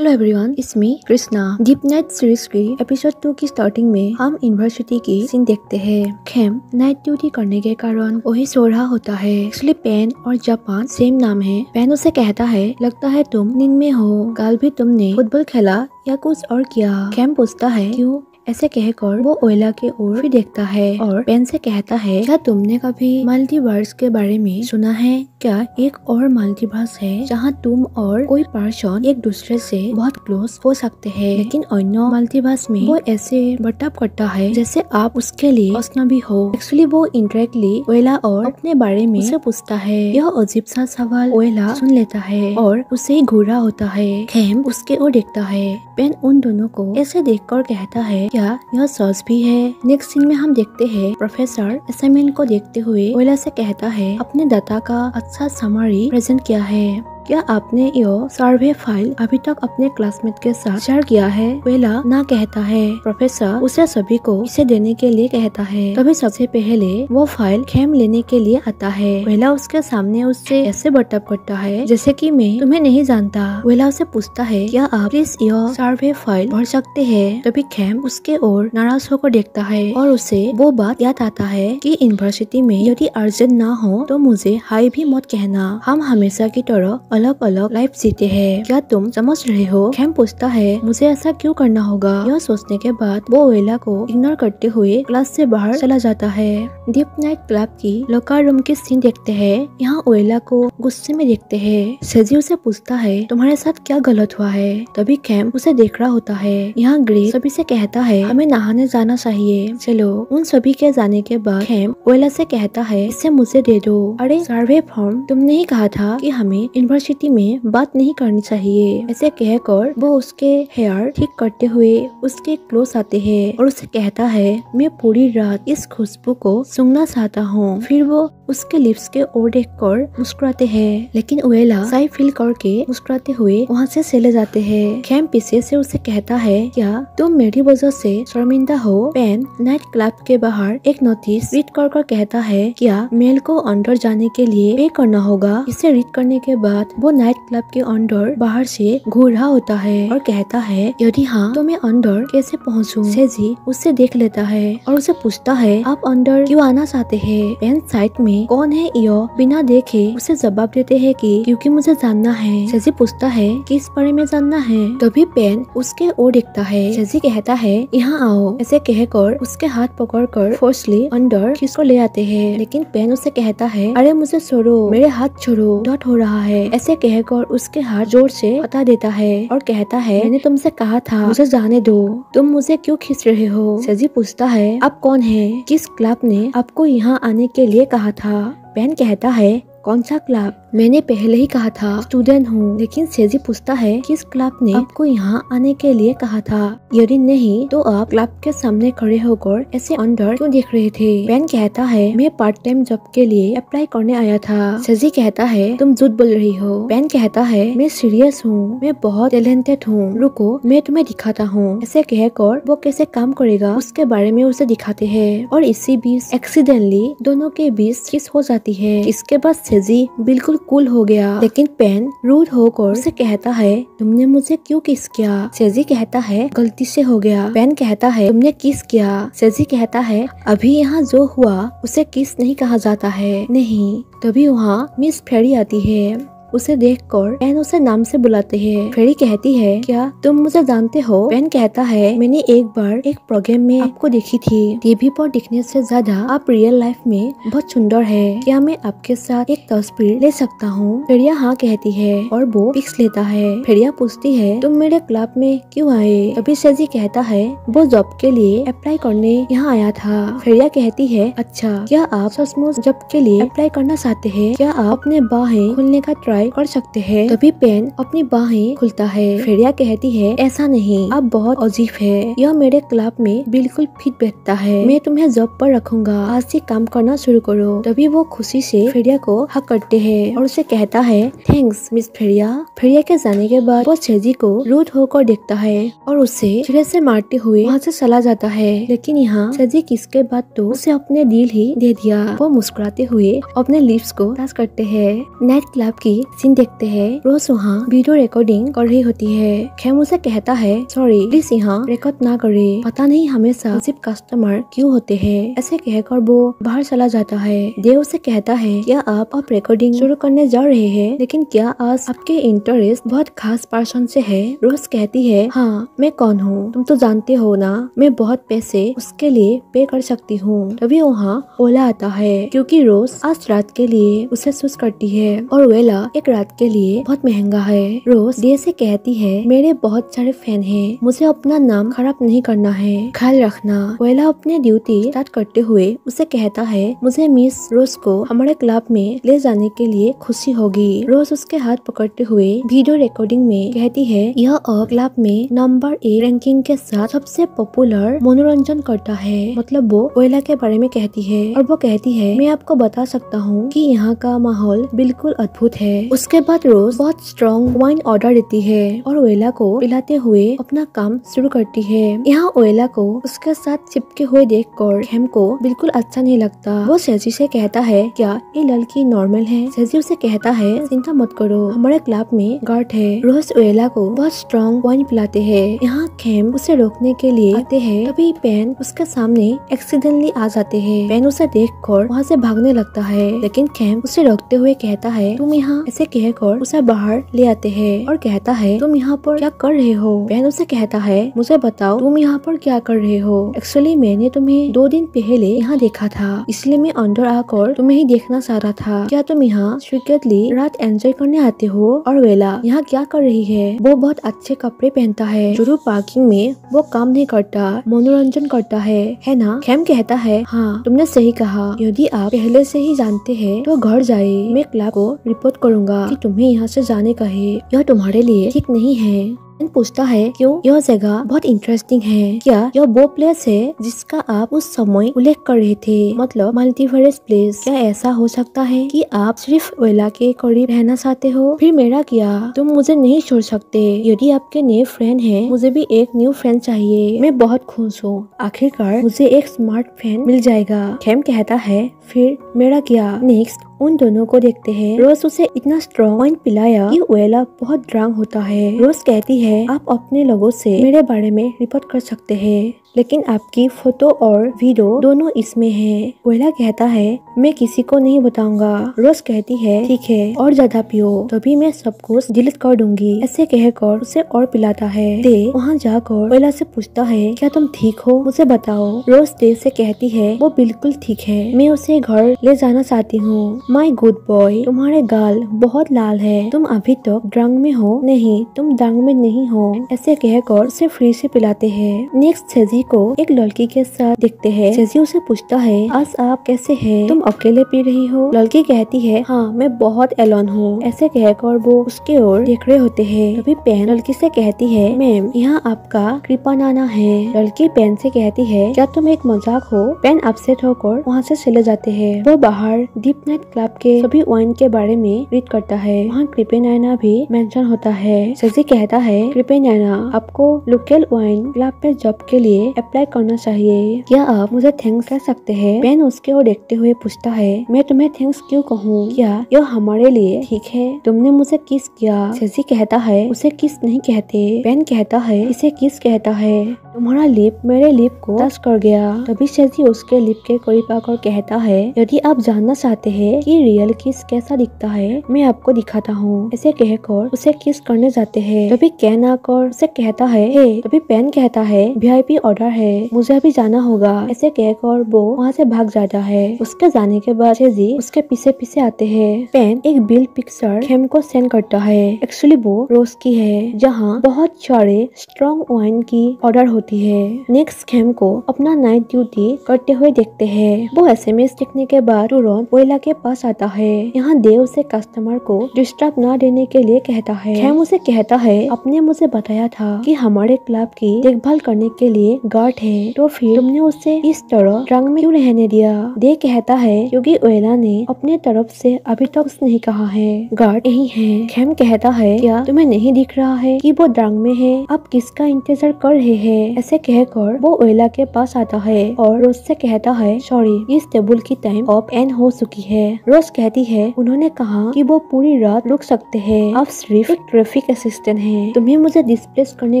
Hello everyone, it's me Krishna. Deep night series की episode 2 की starting में हम यूनिवर्सिटी की सीन देखते हैं। खेम नाइट ड्यूटी करने के कारण वही सो रहा होता है। एक्चुअली पेन और जापान सेम नाम है। पेन उसे कहता है, लगता है तुम नींद में हो, कल भी तुमने फुटबॉल खेला या कुछ और किया। खेम पूछता है क्यों। ऐसे कहकर वो ओयला के ओर भी देखता है और पेन से कहता है, क्या तुमने कभी मल्टीवर्स के बारे में सुना है? क्या एक और मल्टीवर्स है जहाँ तुम और कोई पर्सन एक दूसरे से बहुत क्लोज हो सकते हैं, लेकिन अन्य मल्टीवर्स में वो ऐसे बर्ताव करता है जैसे आप उसके लिए अजनबी हो। एक्चुअली वो इंडायरेक्टली ओयला और अपने बारे में उसे पूछता है। यह अजीब सा सवाल ओयला सुन लेता है और उसे घूरा होता है। खेम उसके ओर देखता है। पेन उन दोनों को ऐसे देखकर कहता है, क्या यह सच भी है? नेक्स्ट सीन में हम देखते हैं प्रोफेसर असाइनमेंट को देखते हुए ओयला से कहता है, अपने डाटा का अच्छा समरी प्रेजेंट किया है। क्या आपने यह सर्वे फाइल अभी तक अपने क्लासमेट के साथ शेयर किया है? ओयला ना कहता है। प्रोफेसर उसे सभी को इसे देने के लिए कहता है। तभी सबसे पहले वो फाइल खेम लेने के लिए आता है। ओयला उसके सामने उससे ऐसे बर्ताव करता है जैसे कि मैं तुम्हें नहीं जानता। ओयला उसे पूछता है, क्या आप प्लीज यह सर्वे फाइल भर सकते हैं? तभी खेम उसके ओर नाराज होकर देखता है और उसे वो बात याद आता है कि यूनिवर्सिटी में यदि अर्जेंट ना हो तो मुझे हाई भी मत कहना। हम हमेशा की तरह अलग अलग लाइफ जीते हैं। क्या तुम समझ रहे हो? खेम पूछता है, मुझे ऐसा क्यों करना होगा? यह सोचने के बाद वो ओयला को इग्नोर करते हुए क्लास से बाहर चला जाता है। डीप नाइट क्लब की लॉकर रूम की सीन देखते हैं। यहाँ ओयला को गुस्से में देखते हैं। सेजी उसे पूछता है, तुम्हारे साथ क्या गलत हुआ है? तभी खेम उसे देख रहा होता है। यहाँ ग्रे सभी से कहता है, हमें नहाने जाना चाहिए, चलो। उन सभी के जाने के बाद खेम ओयला से कहता है, इसे मुझे दे दो। अरे सर्वे फॉर्म, तुमने ही कहा था कि हमें यूनिवर्सिटी में बात नहीं करनी चाहिए। ऐसे कहकर वो उसके हेयर ठीक करते हुए उसके क्लोज आते हैं और उसे कहता है, मैं पूरी रात इस खुशबू को सूंघना चाहता हूँ। फिर वो उसके लिप्स के ओर देखकर मुस्कुराते हैं, लेकिन ओयला साई फील करके मुस्कुराते हुए वहाँ से चले जाते हैं। खेम पीछे से उसे कहता है, क्या तुम मेरी वजह से शर्मिंदा हो? पेन नाइट क्लब के बाहर एक नोटिस रीड कर कहता है, क्या मेल को अंदर जाने के लिए पे करना होगा? इसे रीड करने के बाद वो नाइट क्लब के अंदर बाहर से घूर रहा होता है और कहता है, यदि हाँ तो मैं अंदर कैसे पहुँचूं? सेजी उसे देख लेता है और उसे पूछता है, आप अंदर क्यों आना चाहते हैं? पेन साइड में कौन है यह बिना देखे उसे जवाब देते हैं कि क्योंकि मुझे जानना है। सेजी पूछता है, किस बारे में जानना है? तभी पेन उसके ओर देखता है। सेजी कहता है, यहाँ आओ। ऐसे कहकर उसके हाथ पकड़कर फोर्सली अंदर खींचकर ले आते हैं, लेकिन पेन उसे कहता है, अरे मुझे छोड़ो, मेरे हाथ छोड़ो, डॉट हो रहा है। ऐसे कहकर उसके हाथ जोर से हटा देता है और कहता है, मैंने तुमसे कहा था मुझे जाने दो, तुम मुझे क्यों खींच रहे हो? सेजी पूछता है, आप कौन है? किस क्लब ने आपको यहाँ आने के लिए कहा था? पेन कहता है, कौन सा क्लब? मैंने पहले ही कहा था स्टूडेंट हूँ। लेकिन सेजी पूछता है, किस क्लब ने आपको यहाँ आने के लिए कहा था? यदि नहीं तो आप क्लब के सामने खड़े होकर ऐसे अंदर क्यों देख रहे थे? पेन कहता है, मैं पार्ट टाइम जॉब के लिए अप्लाई करने आया था। सेजी कहता है, तुम झूठ बोल रही हो। पेन कहता है, मैं सीरियस हूँ, मैं बहुत टैलेंटेड हूँ, रुको मैं तुम्हें दिखाता हूँ। ऐसे कहकर वो कैसे काम करेगा उसके बारे में उसे दिखाते हैं और इसी बीच एक्सीडेंटली दोनों के बीच किस हो जाती है। इसके बाद सेजी बिल्कुल कूल हो गया, लेकिन पेन रूड होकर उसे कहता है, तुमने मुझे क्यों किस किया? सेजी कहता है, गलती से हो गया। पेन कहता है, तुमने किस किया? सेजी कहता है, अभी यहाँ जो हुआ उसे किस नहीं कहा जाता है। नहीं। तभी वहाँ मिस फेरी आती है। उसे देखकर पेन उसे नाम से बुलाते हैं। फेरी कहती है, क्या तुम मुझे जानते हो? पेन कहता है, मैंने एक बार एक प्रोग्राम में आपको देखी थी। टीवी पर दिखने से ज्यादा आप रियल लाइफ में बहुत सुंदर है। क्या मैं आपके साथ एक तस्वीर ले सकता हूँ? फेरिया हाँ कहती है और वो पिक्स लेता है। फेरिया पूछती है, तुम मेरे क्लब में क्यों आए? तभी सेजी कहता है, वो जॉब के लिए अप्लाई करने यहाँ आया था। फेरिया कहती है, अच्छा, क्या आप सचमुच जॉब के लिए अप्लाई करना चाहते हैं? क्या आप अपने बाहें खोलने का ट्राई कर सकते हैं? तभी पेन अपनी बाहें खुलता है। फेरिया कहती है, ऐसा नहीं, आप बहुत अजीब है, यह मेरे क्लब में बिल्कुल फिट बैठता है, मैं तुम्हें जॉब पर रखूंगा, आज से काम करना शुरू करो। तभी वो खुशी से फेरिया को हक करते हैं और उसे कहता है, थैंक्स मिस फेरिया। फेरिया के जाने के बाद वो सेजी को रूड होकर देखता है और उसे छुरे से मारते हुए वहाँ से चला जाता है। लेकिन यहाँ सेजी किसके बाद तो उसे अपने दिल ही दे दिया। वो मुस्कुराते हुए अपने लिप्स को टच करते हैं। नाइट क्लब की सीन देखते हैं रोज वहाँ वीडियो रिकॉर्डिंग कर रही होती है। खेम उसे कहता है सॉरी प्लीज यहाँ रिकॉर्ड ना करे, पता नहीं हमेशा सिर्फ कस्टमर क्यों होते हैं। ऐसे कहकर वो बाहर चला जाता है। देव उसे कहता है क्या आप रिकॉर्डिंग शुरू करने जा रहे हैं, लेकिन क्या आज आपके इंटरेस्ट बहुत खास पर्सन से है। रोज कहती है हाँ मैं कौन हूँ तुम तो जानते हो ना, मैं बहुत पैसे उसके लिए पे कर सकती हूँ। तभी वहाँ ओला आता है क्योंकि रोज आज रात के लिए उसे चूज करती है और वेला एक रात के लिए बहुत महंगा है। रोज देव से कहती है मेरे बहुत सारे फैन हैं, मुझे अपना नाम खराब नहीं करना है, ख्याल रखना। वेला अपने ड्यूटी स्टार्ट करते हुए उसे कहता है मुझे मिस रोज को हमारे क्लब में ले जाने के लिए खुशी होगी। रोज उसके हाथ पकड़ते हुए वीडियो रिकॉर्डिंग में कहती है यह क्लब में नंबर 1 रैंकिंग के साथ सबसे पॉपुलर मनोरंजन करता है। मतलब वो वेला के बारे में कहती है और वो कहती है मैं आपको बता सकता हूँ कि यहाँ का माहौल बिल्कुल अद्भुत है। उसके बाद रोज बहुत स्ट्रॉन्ग वाइन ऑर्डर देती है और वेला को पिलाते हुए अपना काम शुरू करती है। यहाँ वेला को उसके साथ चिपके हुए देखकर खेम को बिल्कुल अच्छा नहीं लगता। वो सेजी से कहता है क्या ये लड़की नॉर्मल है। सेजी उसे कहता है चिंता मत करो, हमारे क्लब में गार्ड है। रोज वेला को बहुत स्ट्रॉन्ग वाइन पिलाते हैं। यहाँ खेम उसे रोकने के लिए आते हैं, तभी पेन उसके सामने एक्सीडेंटली आ जाते हैं। पेन उसे देखकर वहाँ से भागने लगता है, लेकिन खेम उसे रोकते हुए कहता है तुम यहाँ ऐसे कहकर उसे बाहर ले आते हैं और कहता है तुम यहाँ पर क्या कर रहे हो। पेन उसे कहता है मुझे बताओ तुम यहाँ पर क्या कर रहे हो। एक्चुअली मैंने तुम्हें 2 दिन पहले यहाँ देखा था, इसलिए मैं अंदर आकर तुम्हें ही देखना चाह रहा था। क्या तुम यहाँ सीक्रेटली रात एंजॉय करने आते हो। और वेला यहाँ क्या कर रही है। वो बहुत अच्छे कपड़े पहनता है, शुरू पार्किंग में वो काम नहीं करता, मनोरंजन करता है ना। खेम कहता है हाँ तुमने सही कहा, यदि आप पहले से ही जानते हैं तो घर जाए, मैं क्लब को रिपोर्ट करूँगा कि तुम्हें यहाँ से जाने का है, यह तुम्हारे लिए ठीक नहीं है। पूछता है क्यों, यह जगह बहुत इंटरेस्टिंग है। क्या यह वो प्लेस है जिसका आप उस समय उल्लेख कर रहे थे, मतलब मल्टीवर्स प्लेस। क्या ऐसा हो सकता है कि आप सिर्फ वेला के करीब रहना चाहते हो। फिर मेरा क्या, तुम मुझे नहीं छोड़ सकते। यदि आपके नए फ्रेंड हैं, मुझे भी एक न्यू फ्रेंड चाहिए। मैं बहुत खुश हूँ, आखिरकार मुझे एक स्मार्ट फ्रेंड मिल जाएगा। खेम कहता है फिर मेरा क्या। नेक्स्ट उन दोनों को देखते हैं। रोज उसे इतना स्ट्रॉन्ग वाइन पिलाया कि वेला बहुत ड्रंक होता है। रोज कहती है आप अपने लोगों से मेरे बारे में रिपोर्ट कर सकते हैं, लेकिन आपकी फोटो और वीडियो दोनों इसमें है। वेला कहता है मैं किसी को नहीं बताऊंगा। रोज कहती है ठीक है और ज्यादा पियो, तभी मैं सब कुछ डिलीट कर दूंगी। ऐसे कहकर उसे और पिलाता है। दे वहाँ जाकर वेला से पूछता है क्या तुम ठीक हो, मुझे बताओ। रोज दे से कहती है वो बिल्कुल ठीक है, मैं उसे घर ले जाना चाहती हूँ। माई गुड बॉय, तुम्हारे गाल बहुत लाल है, तुम अभी तक ड्रंक में हो। नहीं तुम ड्रंक में नहीं हो। ऐसे कहकर उसे फ्री से पिलाते हैं। नेक्स्ट सेजी को एक लड़की के साथ देखते हैं। सेजी उसे पूछता है आज आप कैसे हैं, तुम अकेले पी रही हो। लड़की कहती है हाँ मैं बहुत एलोन हूँ। ऐसे कहकर वो उसके ओर देख रहे होते हैं। तभी पेन लड़की से कहती है मैम यहाँ आपका कृपानाना है। लड़की पेन से कहती है क्या तुम एक मजाक हो। पेन अपसेट होकर वहाँ से चले जाते हैं। वो बाहर डीप नाइट क्लब के सभी वाइन के बारे में रीड करता है। वहाँ कृपेनाना भी मेंशन होता है। सेजी कहता है कृपेनाना आपको लोकल वाइन क्लब पे जॉब के लिए अप्लाई करना चाहिए, क्या आप मुझे थैंक्स कह सकते हैं। पेन उसके ओर देखते हुए पूछता है मैं तुम्हें थैंक्स क्यों कहूँ, क्या यह हमारे लिए ठीक है। तुमने मुझे किस किया। सेजी कहता है उसे किस नहीं कहते। पेन कहता है इसे किस कहता है। तुम्हारा लिप मेरे लिप को टच कर गया। तभी सेजी उसके लिप के करीब आकर कहता है यदि आप जानना चाहते हैं कि रियल किस कैसा दिखता है, मैं आपको दिखाता हूँ। ऐसे कहकर उसे किस करने जाते हैं। तभी कैन आकर उसे कहता है हे। तभी पेन कहता है VIP ऑर्डर है, मुझे अभी जाना होगा। ऐसे कहकर वो वहाँ से भाग जाता है। उसके जाने के बाद सेजी उसके पीछे पीछे आते हैं। पेन एक बिल पिक्चर खेम को सेंड करता है। एक्चुअली वो रोज की है, जहाँ बहुत सारे स्ट्रॉन्ग वाइन की ऑर्डर होती है। नेक्स्ट खेम को अपना नाइट ड्यूटी करते हुए देखते हैं। वो SMS देखने के बाद तुरंत वेला के पास आता है। यहाँ देव से कस्टमर को डिस्टर्ब ना देने के लिए कहता है। खेम उसे कहता है आपने मुझे बताया था कि हमारे क्लब की देखभाल करने के लिए गार्ड है, तो फिर तुमने उसे इस तरह ड्रंक में क्यों रहने दिया। दे कहता है क्योंकि वेला ने अपने तरफ से अभी तक कुछ नहीं कहा है, गार्ड यही है। खेम कहता है क्या तुम्हें नहीं दिख रहा है कि वो ड्रंक में है, आप किसका इंतजार कर रहे हैं। ऐसे कहकर वो ओयला के पास आता है और रोज से कहता है सॉरी इस टेबल की टाइम अब एंड हो चुकी है। रोज कहती है उन्होंने कहा कि वो पूरी रात रुक सकते हैं, आप सिर्फ एक ट्रैफिक असिस्टेंट हैं, तुम्हें मुझे डिस्प्लेस करने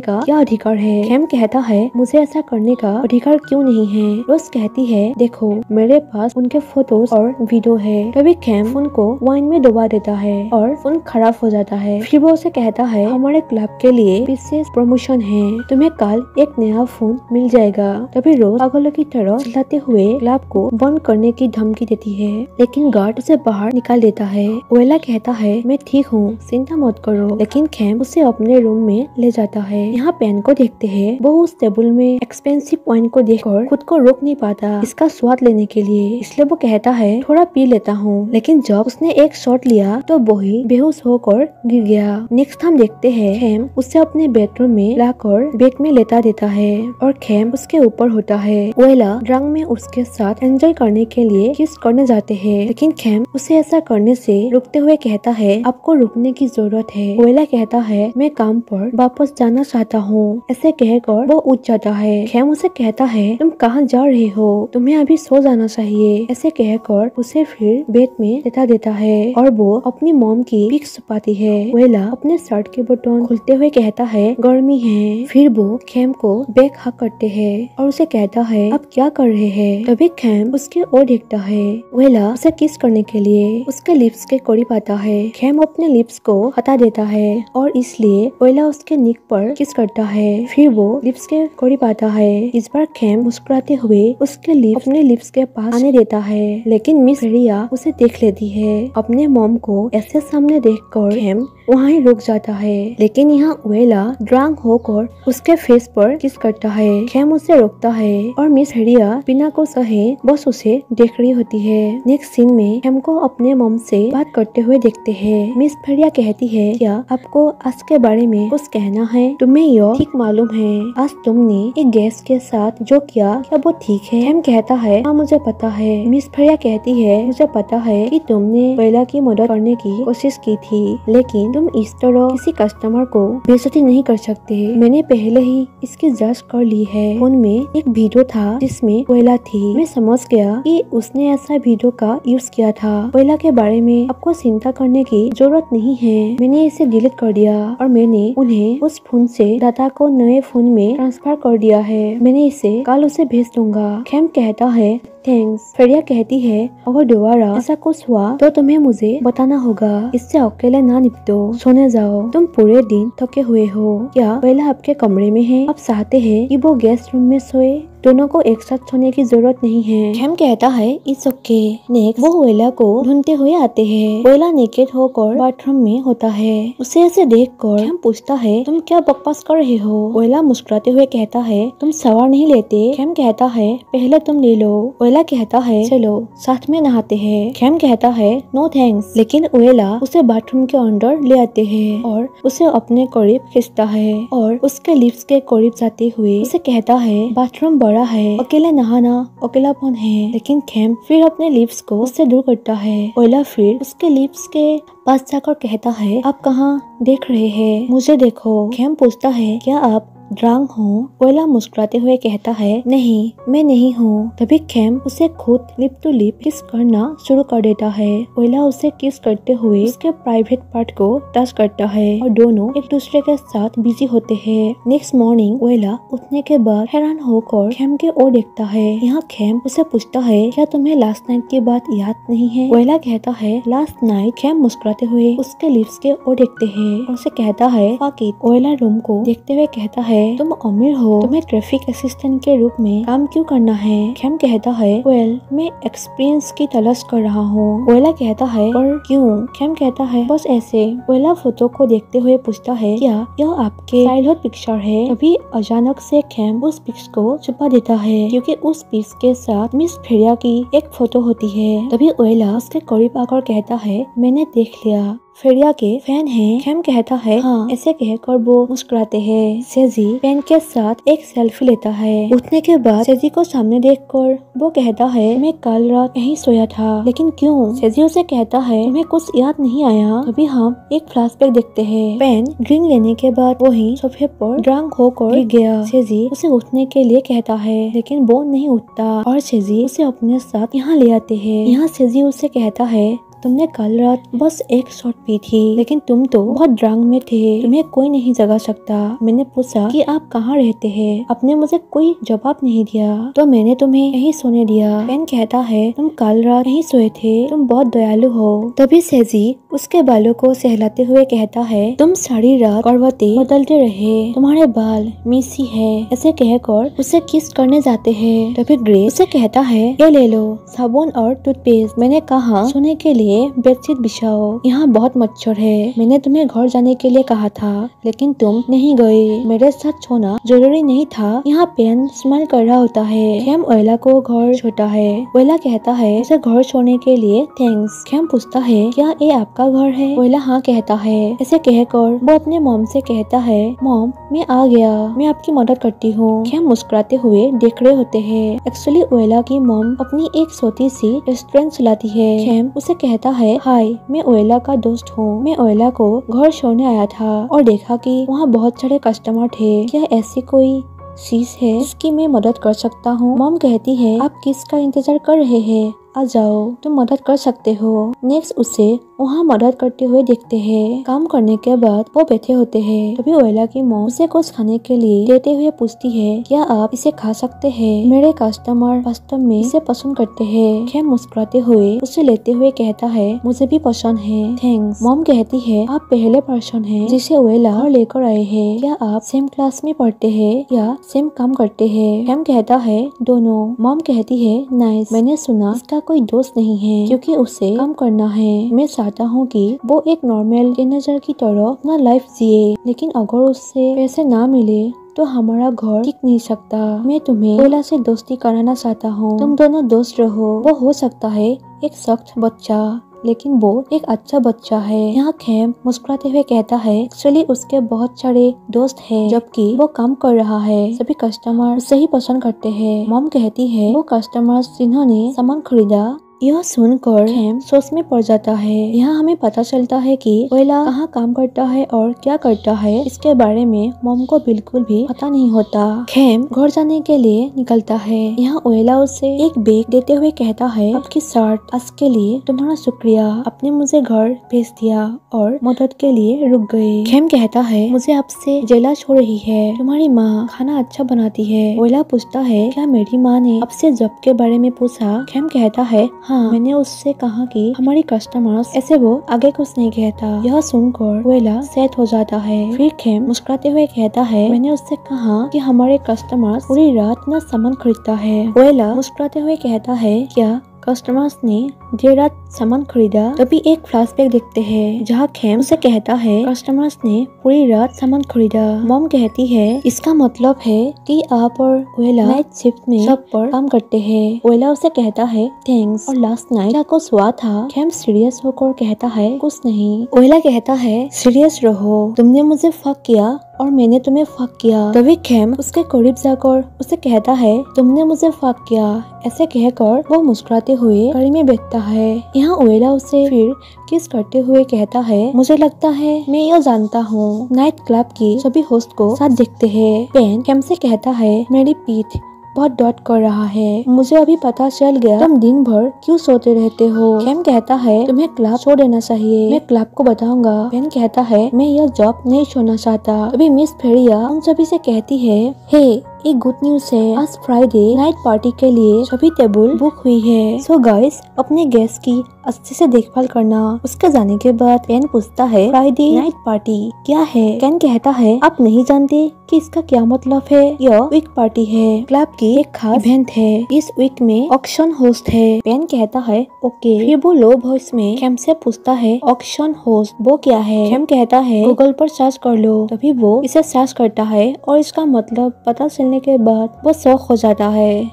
का क्या अधिकार है। खेम कहता है मुझे ऐसा करने का अधिकार क्यों नहीं है। रोज कहती है देखो मेरे पास उनके फोटोज और वीडियो है। तभी खेम फोन को वाइन में डुबा देता है और फोन खराब हो जाता है। फिर वो उसे कहता है हमारे क्लब के लिए विशेष प्रमोशन है, तुम्हें कल एक नया फोन मिल जाएगा। तभी रोज पागलों की तरह चिल्लाते हुए क्लब को बंद करने की धमकी देती है, लेकिन गार्ड उसे बाहर निकाल देता है। ओयला कहता है मैं ठीक हूँ, चिंता मत करो, लेकिन खेम उसे अपने रूम में ले जाता है। यहाँ पेन को देखते हैं, वो उस टेबल में एक्सपेंसिव वाइन को देखकर खुद को रोक नहीं पाता इसका स्वाद लेने के लिए, इसलिए वो कहता है थोड़ा पी लेता हूँ। लेकिन जब उसने एक शॉट लिया तो वो ही बेहोश होकर गिर गया। नेक्स्ट हम देखते हैं खेम उसे अपने बेडरूम में लाकर बेड में लेटा देता है और खेम उसके ऊपर होता है। ओयला ड्रंक में उसके साथ एंजॉय करने के लिए किस करने जाते हैं, लेकिन खेम उसे ऐसा करने से रुकते हुए कहता है आपको रुकने की जरूरत है। ओयला कहता है मैं काम पर वापस जाना चाहता हूँ। ऐसे कहकर वो उठ जाता है। खेम उसे कहता है तुम कहाँ जा रहे हो, तुम्हें अभी सो जाना चाहिए। ऐसे कहकर उसे फिर बेड में लेटा देता है और वो अपनी मॉम की पिक्स छुपाती है। ओयला अपने शर्ट के बटन खोलते हुए कहता है गर्मी है। फिर वो खेम को बैक हक करते हैं और उसे कहता है आप क्या कर रहे हैं। तभी खेम उसकी ओर देखता है। ओयला उसे किस करने के लिए उसके लिप्स के करीब आता है। खेम अपने लिप्स को हटा देता है और इसलिए ओयला उसके निक पर किस करता है। फिर वो लिप्स के करीब आता है। इस बार खेम मुस्कुराते हुए उसके लिप्स अपने लिप्स के पास आने देता है, लेकिन मिस फेरिया उसे देख लेती है। अपने मॉम को ऐसे सामने देखकर खेम वहाँ ही रुक जाता है, लेकिन यहाँ ओयला ड्रंक होकर उसके फेस पर किस करता है। खेम उसे रोकता है और मिस फेरिया बिना को सहे बस उसे देख रही होती है। नेक्स्ट सीन में खेम को अपने मॉम से बात करते हुए देखते हैं। मिस फेरिया कहती है क्या आपको आज के बारे में कुछ कहना है, तुम्हें यह ठीक मालूम है आज तुमने एक गेस्ट के साथ जो किया क्या वो ठीक है। खेम कहता है हाँ मुझे पता है। मिस फेरिया कहती है मुझे पता है कि तुमने ओयला की मदद करने की कोशिश की थी, लेकिन तुम इस तरह किसी कस्टमर को बेइज्जती नहीं कर सकते। मैंने पहले ही इसकी जांच कर ली है। फोन में एक वीडियो था जिसमें ओयला थी। मैं समझ गया कि उसने ऐसा वीडियो का यूज किया था। ओयला के बारे में आपको चिंता करने की जरूरत नहीं है। मैंने इसे डिलीट कर दिया और मैंने उन्हें उस फोन से डाटा को नए फोन में ट्रांसफर कर दिया है। मैंने इसे कल उसे भेज दूंगा। खेम कहता है थैंक्स। फेरिया कहती है अगर दोबारा ऐसा कुछ हुआ तो तुम्हें मुझे बताना होगा। इससे अकेले ना निपटो, सोने जाओ, तुम पूरे दिन थके हुए हो। क्या ओयला आपके कमरे में है? आप चाहते हैं कि वो गेस्ट रूम में सोए? दोनों को एक साथ सोने की जरूरत नहीं है। खेम कहता है इट्स ओके। नेक्स्ट वो ओयला को ढूंढते हुए आते हैं। ओयला नेकेड होकर बाथरूम में होता है। उसे ऐसे देखकर खेम पूछता है तुम क्या बकवास कर रहे हो। ओयला मुस्कुराते हुए कहता है तुम सवार नहीं लेते। खेम कहता है पहले तुम ले लो। ओयला कहता है चलो साथ में नहाते हैं। खेम कहता है नो थैंक्स, लेकिन ओयला उसे बाथरूम के अंदर ले आते हैं और उसे अपने करीब खींचता है और उसके लिप्स के करीब जाते हुए उसे कहता है बाथरूम बड़ा है, अकेले नहाना अकेलापन है। लेकिन खेम फिर अपने लिप्स को उससे दूर करता है। ओयला फिर उसके लिप्स के पास जाकर कहता है आप कहाँ देख रहे हैं, मुझे देखो। खेम पूछता है क्या आप ड्रंक हो? ओयला मुस्कुराते हुए कहता है नहीं मैं नहीं हूँ। तभी खेम उसे खुद लिप टू लिप किस करना शुरू कर देता है। ओयला उसे किस करते हुए उसके प्राइवेट पार्ट को टच करता है और दोनों एक दूसरे के साथ बिजी होते हैं। नेक्स्ट मॉर्निंग ओयला उठने के बाद हैरान होकर खेम के ओर देखता है। यहाँ खेम उसे पूछता है क्या तुम्हें लास्ट नाइट की बात याद नहीं है? ओयला कहता है लास्ट नाइट। खेम मुस्कुराते हुए उसके लिप्स के ओर देखते हैं और उसे कहता है फक इट। ओयला रूम को देखते हुए कहता है तुम अमीर हो, तुम्हें ट्रैफिक असिस्टेंट के रूप में काम क्यों करना है? खेम कहता है वेल मैं एक्सपीरियंस की तलाश कर रहा हूँ। ओयला कहता है पर क्यों? खेम कहता है बस ऐसे। ओयला फोटो को देखते हुए पूछता है क्या यह आपके चाइल्डहुड पिक्चर है? तभी अचानक से खेम उस पिक्स को छुपा देता है क्योंकि उस पिक्स के साथ मिस फेरिया की एक फोटो होती है। तभी ओयला उसके करीब आकर कहता है मैंने देख लिया। फेरिया के फैन हैं। खेम कहता है हाँ। ऐसे कहकर वो मुस्कुराते हैं। सेजी पेन के साथ एक सेल्फी लेता है। उठने के बाद सेजी को सामने देखकर वो कहता है मैं कल रात यहीं सोया था, लेकिन क्यों? सेजी उसे कहता है तुम्हें कुछ याद नहीं आया? तभी हम एक फ्लैशबैक देखते हैं। पेन ड्रिंक लेने के बाद वही सोफे पर ड्रंक होकर गिर गया। सेजी उसे उठने के लिए कहता है, लेकिन वो नहीं उठता और सेजी उसे अपने साथ यहाँ ले आते हैं। यहाँ सेजी उसे कहता है तुमने कल रात बस एक शॉट पी थी, लेकिन तुम तो बहुत ड्रंक में थे, तुम्हें कोई नहीं जगा सकता। मैंने पूछा कि आप कहाँ रहते हैं, आपने मुझे कोई जवाब नहीं दिया, तो मैंने तुम्हें यहीं सोने दिया। पेन कहता है तुम कल रात यहीं सोए थे, तुम बहुत दयालु हो। तभी सेजी उसके बालों को सहलाते हुए कहता है तुम सारी रात करवटें बदलते रहे, तुम्हारे बाल मेसी है। ऐसे कहकर उसे किस करने जाते हैं। तभी ग्रेस उसे कहता है ये ले लो साबुन और टूथपेस्ट, मैंने कहा सोने के लिए बेडशीट बिछाओ, यहाँ बहुत मच्छर है। मैंने तुम्हें घर जाने के लिए कहा था, लेकिन तुम नहीं गए, मेरे साथ सोना जरूरी नहीं था। यहाँ पेन स्माइल कर रहा होता है। खेम ओयला को घर छोड़ता है। ओयला कहता है उसे घर छोड़ने के लिए थैंक्स। खेम पूछता है क्या ये आपका घर है? ओयला हाँ कहता है। ऐसे कहकर वो अपने मॉम से कहता है मॉम मैं आ गया, मैं आपकी मदद करती हूँ। खेम मुस्कुराते हुए देख रहे होते हैं। एक्चुअली ओयला की मॉम अपनी एक छोटी सी रेस्टोरेंट चलाती है। खेम उसे कहता है हाय मैं ओयला का दोस्त हूँ, मैं ओयला को घर छोड़ने आया था और देखा कि वहाँ बहुत सारे कस्टमर थे, क्या ऐसी कोई चीज है जिसकी मैं मदद कर सकता हूँ? मॉम कहती है आप किसका इंतजार कर रहे हैं, आ जाओ तुम मदद कर सकते हो। नेक्स्ट उसे वहाँ मदद करते हुए देखते हैं। काम करने के बाद वो बैठे होते हैं। तभी ओयला की मॉम उसे कुछ खाने के लिए देते हुए पूछती है क्या आप इसे खा सकते हैं? मेरे कस्टमर वास्तव में इसे पसंद करते हैं। खेम मुस्कुराते हुए उसे लेते हुए कहता है मुझे भी पसंद है, थैंक्स। मॉम कहती है आप पहले पर्सन हैं जिसे ओयला और लेकर आए हैं, क्या आप सेम क्लास में पढ़ते हैं या सेम काम करते हैं? खेम कहता है दोनों। मॉम कहती है नाइस, मैंने सुना इसका कोई दोस्त नहीं है क्योंकि उसे काम करना है। मैं चाहता हूँ कि वो एक नॉर्मल टीनेजर की तरह अपना लाइफ जिए, लेकिन अगर उससे पैसे ना मिले तो हमारा घर टिक नहीं सकता। मैं तुम्हें ओयला से दोस्ती कराना चाहता हूँ, तुम दोनों दोस्त रहो। वो हो सकता है एक सख्त बच्चा, लेकिन वो एक अच्छा बच्चा है। यहाँ खेम मुस्कुराते हुए कहता है एक्चुअली उसके बहुत सारे दोस्त हैं, जबकि वो काम कर रहा है। सभी कस्टमर उसे ही पसंद करते हैं। मॉम कहती है वो कस्टमर्स जिन्होंने सामान खरीदा। यह सुनकर खेम सोच में पड़ जाता है। यहाँ हमें पता चलता है कि ओयला कहाँ काम करता है और क्या करता है, इसके बारे में मॉम को बिल्कुल भी पता नहीं होता। खेम घर जाने के लिए निकलता है। यहाँ ओयला उसे एक बैग देते हुए कहता है आपकी शर्ट, आज के लिए तुम्हारा शुक्रिया, आपने मुझे घर भेज दिया और मदद के लिए रुक गए। खेम कहता है मुझे आपसे जेलस हो रही है, तुम्हारी माँ खाना अच्छा बनाती है। ओयला पूछता है क्या मेरी माँ ने आपसे जॉब के बारे में पूछा? खेम कहता है हाँ, मैंने उससे कहा कि हमारी कस्टमर्स, ऐसे वो आगे कुछ नहीं कहता। यह सुनकर ओयला सेट हो जाता है। फिर खेम मुस्कुराते हुए कहता है मैंने उससे कहा कि हमारे कस्टमर्स पूरी रात न सामान खरीदता है। ओयला मुस्कुराते हुए कहता है क्या कस्टमर्स ने देर रात सामान खरीदा? तभी एक फ्लैशबैक देखते हैं जहाँ खेम उसे कहता है कस्टमर्स ने पूरी रात सामान खरीदा। मॉम कहती है इसका मतलब है कि आप और ओयला नाइट शिफ्ट में सब पर काम करते हैं। ओयला उसे कहता है थैंक्स, और लास्ट नाइट क्या कुछ हुआ था? खेम सीरियस होकर कहता है कुछ नहीं। ओयला कहता है सीरियस रहो, तुमने मुझे फक किया और मैंने तुम्हें फक किया। तभी खेम उसके करीब जाकर उसे कहता है तुमने मुझे फक किया। ऐसे कहकर वो मुस्कुराते हुए गाड़ी में बैठता है। यहाँ ओयला उसे फिर किस करते हुए कहता है मुझे लगता है मैं यह जानता हूँ। नाइट क्लब की सभी होस्ट को साथ देखते हैं। पेन खेम से कहता है मेरी पीठ बहुत दर्द कर रहा है, मुझे अभी पता चल गया तुम दिन भर क्यों सोते रहते हो। खेम कहता है तुम्हें क्लब छोड़ देना चाहिए, मैं क्लब को बताऊंगा। पेन कहता है मैं यह जॉब नहीं छोड़ना चाहता। अभी मिस फेरिया उन सभी से कहती है हे एक गुड न्यूज है, आज फ्राइडे नाइट पार्टी के लिए सभी टेबल बुक हुई है। सो गाइस अपने गेस्ट की अच्छे से देखभाल करना। उसके जाने के बाद पेन पूछता है फ्राइडे नाइट पार्टी क्या है? केन कहता है आप नहीं जानते कि इसका क्या मतलब है? यह वीक पार्टी है, क्लब की एक खास इवेंट है। इस वीक में ऑक्शन होस्ट है। पेन कहता है ओके। फिर वो लो वॉइस में खेम से पूछता है ऑक्शन होस्ट वो क्या है? खेम कहता है गूगल पर सर्च कर लो। तभी वो इसे सर्च करता है और इसका मतलब पता चलने के बाद वो शॉक हो जाता है।